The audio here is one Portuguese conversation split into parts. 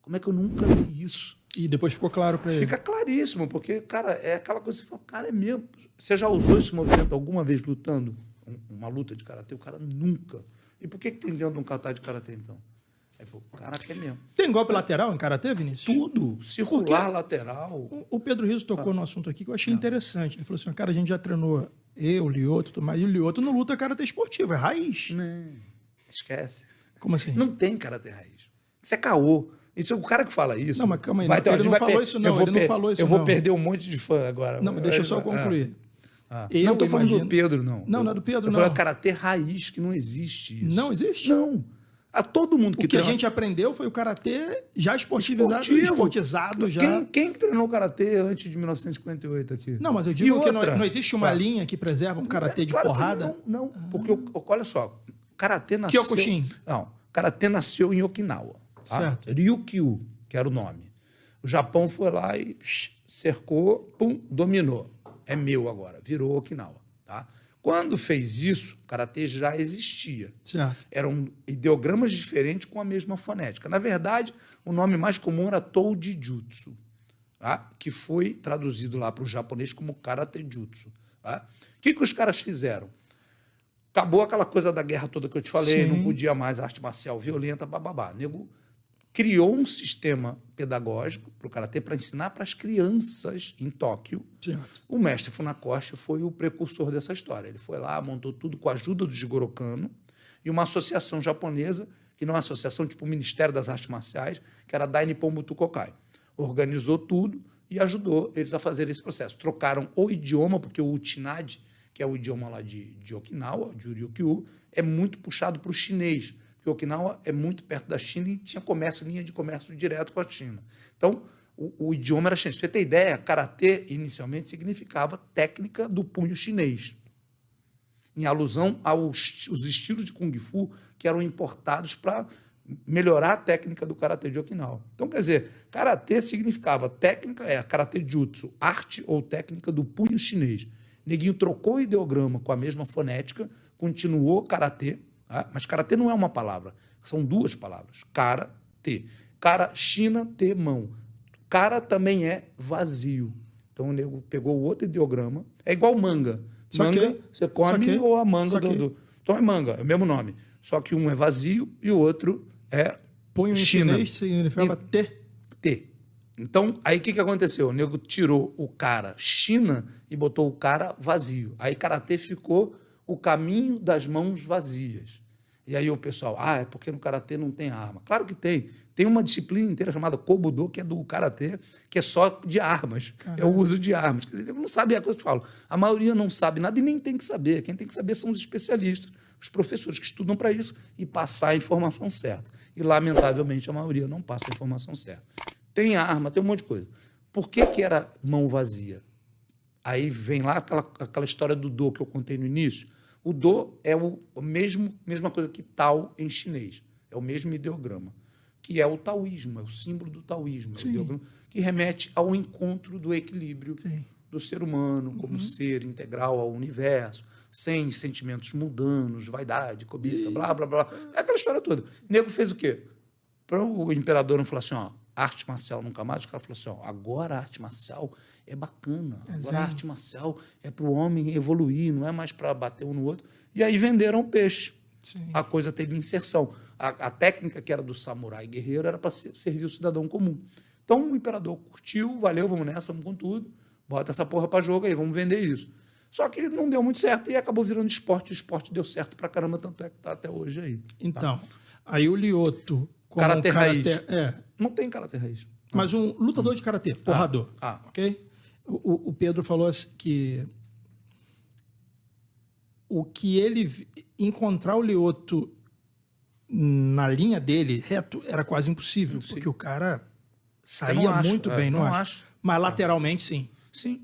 Como é que eu nunca vi isso? E depois ficou claro para ele. Fica claríssimo, porque, cara, é aquela coisa que você fala, cara, é mesmo. Você já usou esse movimento alguma vez lutando? Uma luta de karatê? O cara nunca. E por que tem dentro de um kata de karatê, então? O cara quer mesmo. Tem golpe lateral em karatê, Vinícius? Tudo. Circular, lateral. O Pedro Rizzo tocou no assunto aqui que eu achei interessante. Ele falou assim, cara, a gente já treinou eu, o Lyoto, tudo mais. E o Lyoto não luta karatê esportivo, é raiz. Não, esquece. Como assim? Não tem karatê raiz. Isso é caô. Isso é o cara que fala isso. Não, mas calma aí. Ele não falou isso, não. Ele não falou isso, não. Eu vou perder um monte de fã agora. Não, deixa eu só concluir. Não estou falando do Pedro, não. Não é do Pedro, não. Eu falo karatê raiz, que não existe isso. Não existe? Não. A todo mundo que a gente aprendeu foi o karatê já esportivizado, esportizado já. Quem que treinou karatê antes de 1958 aqui? Não, mas eu digo que não existe uma linha que preserva um karatê de porrada? Não, porque, olha só, o karatê nasceu... Kyokushin. Não, o karatê nasceu em Okinawa. Tá? Certo. Ryukyu, que era o nome. O Japão foi lá e cercou, pum, dominou. É meu agora, virou Okinawa. Tá? Quando fez isso, o karatê já existia. Certo. Eram ideogramas diferentes com a mesma fonética. Na verdade, o nome mais comum era Touji Jutsu, tá? Que foi traduzido lá para o japonês como Karate Jutsu. Tá? O que os caras fizeram? Acabou aquela coisa da guerra toda que eu te falei, não podia mais arte marcial violenta, bababá. Nego criou um sistema pedagógico para o karatê para ensinar para as crianças em Tóquio. Certo. O mestre Funakoshi foi o precursor dessa história. Ele foi lá, montou tudo com a ajuda do Jigoro Kano e uma associação japonesa, que não é uma associação tipo o Ministério das Artes Marciais, que era a Dai Nippon Butokokai. Organizou tudo e ajudou eles a fazer esse processo. Trocaram o idioma, porque o Uchinadi, que é o idioma lá de Okinawa, de Ryukyu, é muito puxado para o chinês, porque Okinawa é muito perto da China e tinha linha de comércio direto com a China. Então, o idioma era chinês. Pra você ter ideia, karatê inicialmente significava técnica do punho chinês, em alusão aos estilos de Kung Fu que eram importados para melhorar a técnica do karatê de Okinawa. Então, quer dizer, karatê significava karatê jutsu, arte ou técnica do punho chinês. Neguinho trocou o ideograma com a mesma fonética, continuou karatê, tá? Mas karatê não é uma palavra, são duas palavras. Karatê. Cara, China, T, mão. Cara também é vazio. Então o nego pegou o outro ideograma. É igual manga. Manga, você come ou a manga do... Então é manga, é o mesmo nome. Só que um é vazio e o outro é punho em chinês significava T. T. Então, aí o que aconteceu? O nego tirou o cara China e botou o cara vazio. Aí karatê ficou o caminho das mãos vazias. E aí o pessoal, é porque no karatê não tem arma. Claro que tem. Tem uma disciplina inteira chamada Kobudo, que é do karatê, que é só de armas. Caramba. É o uso de armas. Quer dizer, não sabe a coisa que eu falo. A maioria não sabe nada e nem tem que saber. Quem tem que saber são os especialistas, os professores que estudam para isso e passar a informação certa. E, lamentavelmente, a maioria não passa a informação certa. Tem arma, tem um monte de coisa. Por que era mão vazia? Aí vem lá aquela história do do que eu contei no início. O do é a mesma coisa que Tao em chinês. É o mesmo ideograma, que é o taoísmo, é o símbolo do taoísmo. É o ideograma que remete ao encontro do equilíbrio do ser humano como ser integral ao universo, sem sentimentos mundanos, vaidade, cobiça, blá, blá, blá. É aquela história toda. O nego fez o quê? Para o imperador não falar assim, arte marcial nunca mais, o cara falou assim, agora a arte marcial é bacana, agora a arte marcial é para o homem evoluir, não é mais para bater um no outro. E aí venderam o peixe. Sim. A coisa teve inserção. A técnica que era do samurai guerreiro era para servir o cidadão comum. Então o imperador curtiu, valeu, vamos nessa, vamos com tudo, bota essa porra para jogo aí, vamos vender isso. Só que não deu muito certo e acabou virando esporte. O esporte deu certo para caramba, tanto é que está até hoje aí. Então, aí o Lyoto... Karatê raiz. Não tem karatê raiz. Mas um lutador de karatê, porrador. Ok? O Pedro falou que o que ele encontrar o Lyoto na linha dele, reto, era quase impossível, porque o cara saía muito bem, não acho? Mas lateralmente, sim. Sim.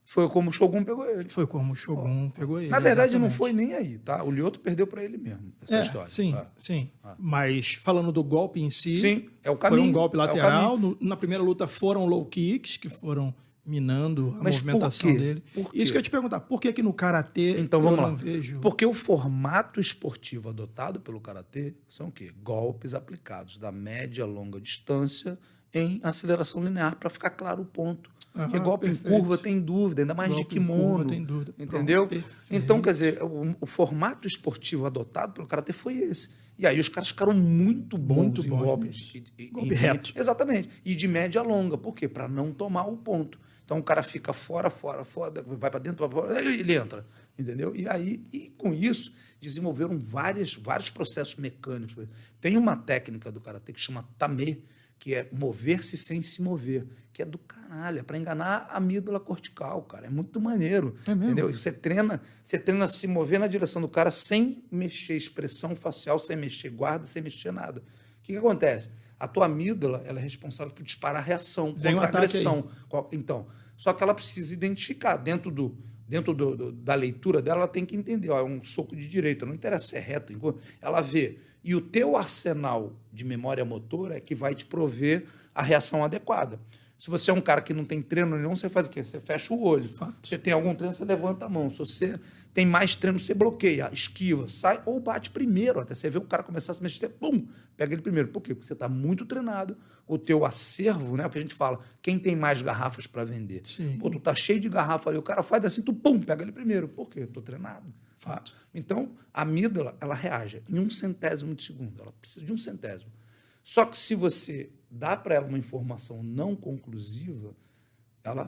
Foi como o Shogun pegou ele. Foi como o Shogun pegou ele. Na verdade, exatamente. Não foi nem aí, tá? O Lyoto perdeu para ele mesmo, essa história. Sim. Mas falando do golpe em si, sim, é o caminho, foi um golpe lateral. Na primeira luta foram low kicks, que foram minando a movimentação dele. Isso que eu ia te perguntar, por que no karatê então, vamos lá. Vejo... Porque o formato esportivo adotado pelo karatê são o quê? Golpes aplicados da média a longa distância em aceleração linear, para ficar claro o ponto. Porque golpe em curva tem dúvida, ainda mais golpe de kimono. Tem dúvida. Entendeu? Então, quer dizer, o formato esportivo adotado pelo karatê foi esse. E aí os caras ficaram muito bons em golpes. Golpe reto. Exatamente. E de média a longa. Por quê? Para não tomar o ponto. Então o cara fica fora, vai para dentro, ele entra. Entendeu? E aí, com isso, desenvolveram vários processos mecânicos. Tem uma técnica do karatê que chama tame, que é mover-se sem se mover, que é do caralho, é para enganar a amígdala cortical, cara. É muito maneiro. É mesmo? Entendeu? Você treina a se mover na direção do cara sem mexer expressão facial, sem mexer guarda, sem mexer nada. O que acontece? A tua amígdala, ela é responsável por disparar a reação contra a agressão. Então, só que ela precisa identificar dentro da leitura dela, ela tem que entender, ó, é um soco de direita, não interessa se é reto, ela vê. E o teu arsenal de memória motora é que vai te prover a reação adequada. Se você é um cara que não tem treino nenhum, você faz o quê? Você fecha o olho. Você tem algum treino, você levanta a mão. Se você tem mais treino, você bloqueia, esquiva, sai ou bate primeiro. Até você vê o cara começar a se mexer, pum, pega ele primeiro. Por quê? Porque você está muito treinado. O teu acervo, né? O que a gente fala, quem tem mais garrafas para vender? Sim. Pô, tu tá cheio de garrafa ali, o cara faz assim, tu pum, pega ele primeiro. Por quê? Eu tô treinado. Fato. Então, a amígdala, ela reage em 1/100º de segundo. Ela precisa de 1/100º. Só que se você dá para ela uma informação não conclusiva, ela...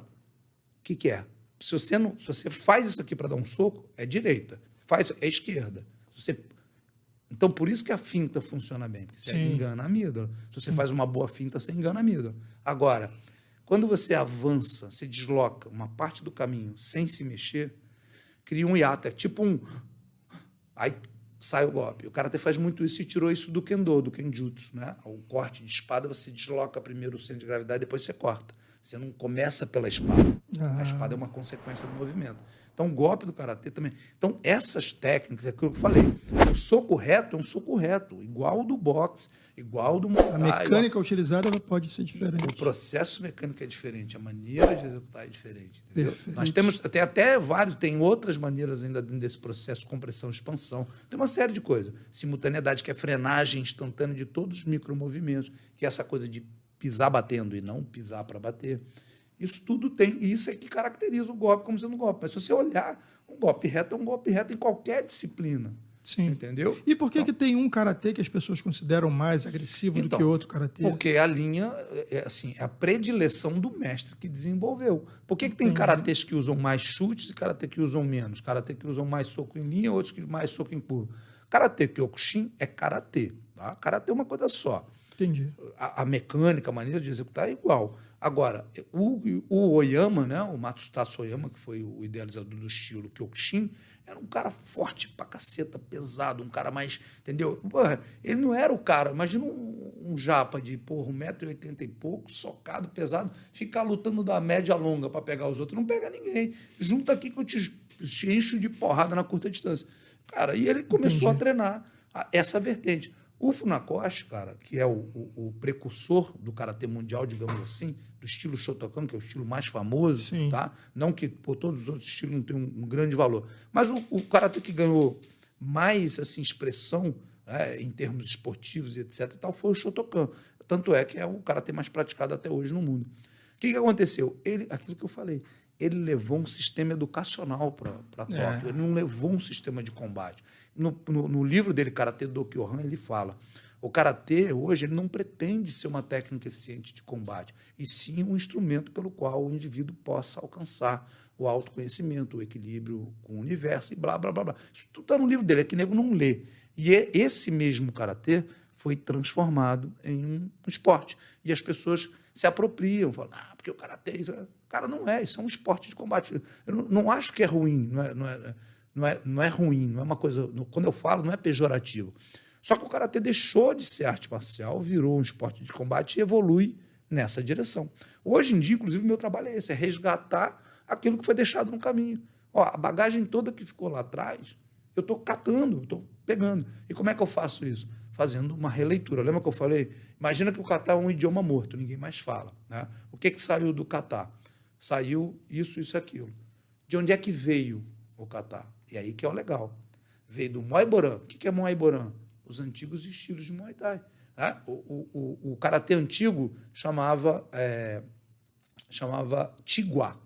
O que é? Se você faz isso aqui para dar um soco, é direita. É esquerda. Então, por isso que a finta funciona bem, porque você engana a amígdala. Se você faz uma boa finta, você engana a amígdala. Agora, quando você avança, você desloca uma parte do caminho sem se mexer, cria um hiato. É tipo um... Aí sai o golpe. O karatê faz muito isso e tirou isso do kendo, do kenjutsu, né? O corte de espada, você desloca primeiro o centro de gravidade, depois você corta. Você não começa pela espada. A espada é uma consequência do movimento. Então, o golpe do karatê também. Então, essas técnicas, é aquilo que eu falei. O soco reto é um soco reto, igual do boxe, igual do Muay Thai. A mecânica utilizada ela pode ser diferente. O processo mecânico é diferente, a maneira de executar é diferente. Entendeu? Nós temos até vários, tem outras maneiras ainda desse processo, compressão, expansão. Tem uma série de coisas. Simultaneidade, que é frenagem instantânea de todos os micromovimentos, que é essa coisa de pisar batendo e não pisar para bater. Isso tudo tem, e isso é que caracteriza o golpe como sendo um golpe. Mas se você olhar, um golpe reto é um golpe reto em qualquer disciplina. Sim. Entendeu? E por que tem um karatê que as pessoas consideram mais agressivo do que outro karatê? Porque a linha é a predileção do mestre que desenvolveu. Por que tem karatês que usam mais chutes e karatê que usam menos? Karatê que usam mais soco em linha, outros que mais soco em curva. Karatê Kyokushin é karatê. Tá? Karatê é uma coisa só. Entendi. A mecânica, a maneira de executar é igual. Agora, o Oyama, né, o Matsutatsu Oyama, que foi o idealizador do estilo Kyokushin, era um cara forte pra caceta, pesado, um cara mais, entendeu? Porra, ele não era o cara, imagina um japa de, 1,80 m e pouco, socado, pesado, ficar lutando da média a longa para pegar os outros, não pega ninguém. Junta aqui que eu te encho de porrada na curta distância. Cara, e ele começou a treinar essa vertente. O Funakoshi, cara, que é o precursor do karatê mundial, digamos assim, do estilo Shotokan, que é o estilo mais famoso, tá? Não que todos os outros estilos não tenham um grande valor. Mas o karatê que ganhou mais assim, expressão, né, em termos esportivos e etc. e tal, foi o Shotokan. Tanto é que é o karatê mais praticado até hoje no mundo. O que aconteceu? Aquilo que eu falei, ele levou um sistema educacional para Tóquio, ele não levou um sistema de combate. No livro dele, Karatê do Kyohan, ele fala, o karatê hoje ele não pretende ser uma técnica eficiente de combate, e sim um instrumento pelo qual o indivíduo possa alcançar o autoconhecimento, o equilíbrio com o universo e blá, blá, blá, blá. Isso tudo está no livro dele, é que nego não lê. E esse mesmo karatê foi transformado em um esporte. E as pessoas se apropriam, falam, porque o karatê... Cara, não é, isso é um esporte de combate. Eu não acho que é ruim, não é ruim, não é uma coisa... Quando eu falo, não é pejorativo. Só que o karatê deixou de ser arte marcial, virou um esporte de combate e evolui nessa direção. Hoje em dia, inclusive, o meu trabalho é esse, é resgatar aquilo que foi deixado no caminho. A bagagem toda que ficou lá atrás, eu estou catando, estou pegando. E como é que eu faço isso? Fazendo uma releitura. Lembra que eu falei? Imagina que o kata é um idioma morto, ninguém mais fala. Né? O que saiu do kata? saiu isso, isso e aquilo. De onde é que veio o kata? E aí que é o legal. Veio do Muay Boran. O que é Muay Boran? Os antigos estilos de Muay Thai. O karatê antigo chamava Tiguá,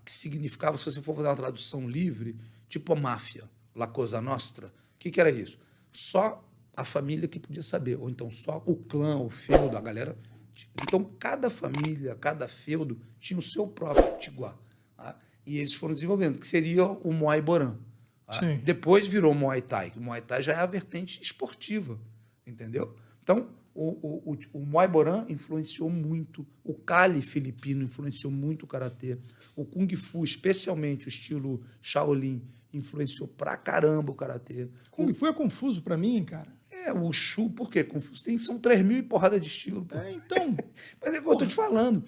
que significava, se você for fazer uma tradução livre, tipo a máfia, La Cosa Nostra. O que era isso? Só a família que podia saber, ou então só o clã, o feudo, a galera. Então, cada família, cada feudo tinha o seu próprio Tiguá. E eles foram desenvolvendo, que seria o Muay Boran. Depois virou Muay Thai, que o Muay Thai já é a vertente esportiva, entendeu? Então, o Muay Boran influenciou muito, o Kali filipino influenciou muito o karatê, o Kung Fu, especialmente o estilo Shaolin, influenciou pra caramba o karatê. Kung Fu é confuso pra mim, cara. O Shu, por quê? São 3.000 e porrada de estilo. Então... Mas é o que eu tô te falando.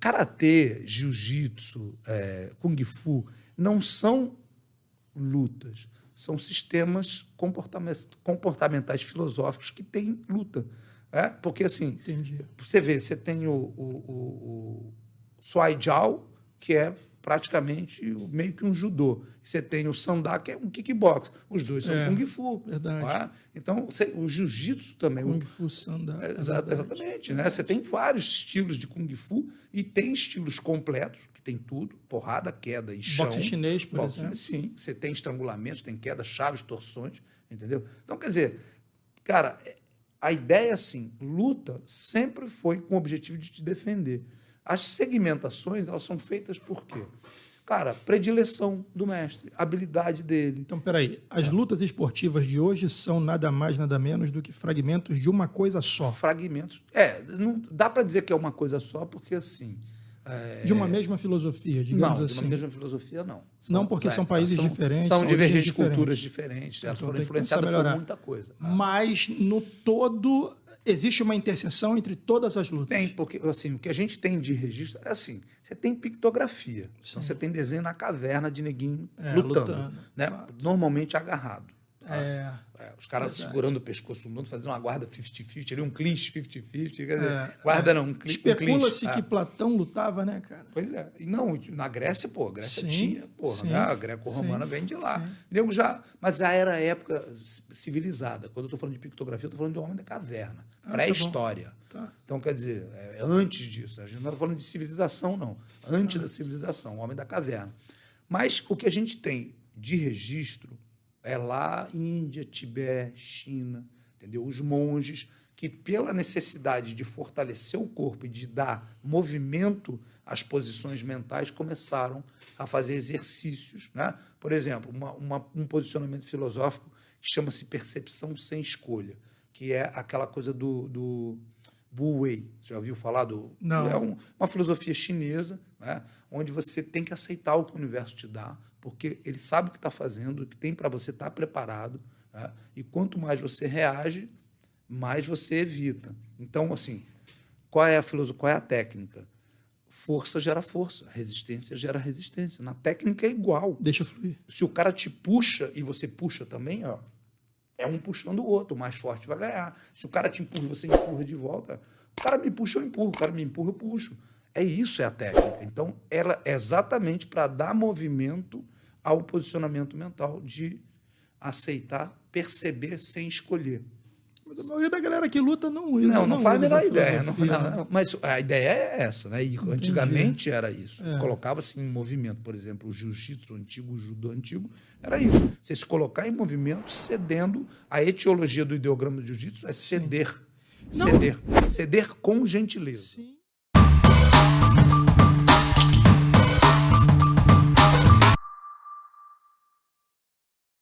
Karatê, jiu-jitsu, Kung Fu, não são lutas, são sistemas comportamentais filosóficos que têm luta. Porque, assim, entendi. Você vê, você tem o Suai Jiao, que é praticamente meio que um judô. Você tem o Sandá, que é um kickbox. Os dois são Kung Fu. Verdade. Então, o jiu-jitsu também. Kung Fu, Sandá. Exatamente. Né? Você tem vários estilos de Kung Fu e tem estilos completos, que tem tudo, porrada, queda e chão. Boxe chinês, por exemplo. Sim, você tem estrangulamentos, tem queda, chaves, torções, entendeu? Então, quer dizer, cara, a ideia, assim, luta sempre foi com o objetivo de te defender. As segmentações, elas são feitas por quê? Cara, predileção do mestre, habilidade dele. Então, peraí, as lutas esportivas de hoje são nada mais, nada menos do que fragmentos de uma coisa só. Fragmentos. Não dá para dizer que é uma coisa só, porque assim... De uma mesma filosofia, digamos assim. Não, de uma mesma filosofia, não. Não, porque são países diferentes. São divergentes culturas diferentes. Elas foram influenciadas por muita coisa. Mas, no todo, existe uma interseção entre todas as lutas. Tem, porque assim, o que a gente tem de registro é assim, você tem pictografia. Então, você tem desenho na caverna de neguinho lutando. Né? Normalmente agarrado. Os caras segurando o pescoço do mundo, fazendo uma guarda 50-50, ali um clinch 50-50. Guarda não, um clinch. Especula-se que Platão lutava, né, cara? Pois é. E não, na Grécia, Grécia tinha, né? A greco-romana vem de lá. Mas já era época civilizada. Quando eu estou falando de pictografia, eu estou falando de homem da caverna, pré-história. Então, quer dizer, antes disso. A gente não está falando de civilização, não. Antes da civilização, homem da caverna. Mas o que a gente tem de registro é lá Índia, Tibete, China, entendeu? Os monges que, pela necessidade de fortalecer o corpo e de dar movimento às posições mentais, começaram a fazer exercícios. Né? Por exemplo, um posicionamento filosófico que chama-se percepção sem escolha, que é aquela coisa do Wu Wei. Já ouviu falar Não. É uma filosofia chinesa, né? Onde você tem que aceitar o que o universo te dá, porque ele sabe o que está fazendo, o que tem para você estar preparado, né? E quanto mais você reage, mais você evita. Então, assim, qual é a filosofia, qual é a técnica? Força gera força, resistência gera resistência. Na técnica é igual. Deixa fluir. Se o cara te puxa e você puxa também, é um puxando o outro, o mais forte vai ganhar. Se o cara te empurra e você empurra de volta, o cara me puxa, eu empurro, o cara me empurra, eu puxo. Isso é a técnica. Então, ela é exatamente para dar movimento ao posicionamento mental de aceitar, perceber sem escolher. Mas a maioria da galera que luta não faz a menor ideia. Mas a ideia é essa, né? E antigamente era isso. Colocava-se em movimento, por exemplo, o jiu-jitsu antigo, o judô antigo, era isso. Você se colocar em movimento cedendo. A etiologia do ideograma do jiu-jitsu é ceder. Ceder com gentileza. Sim.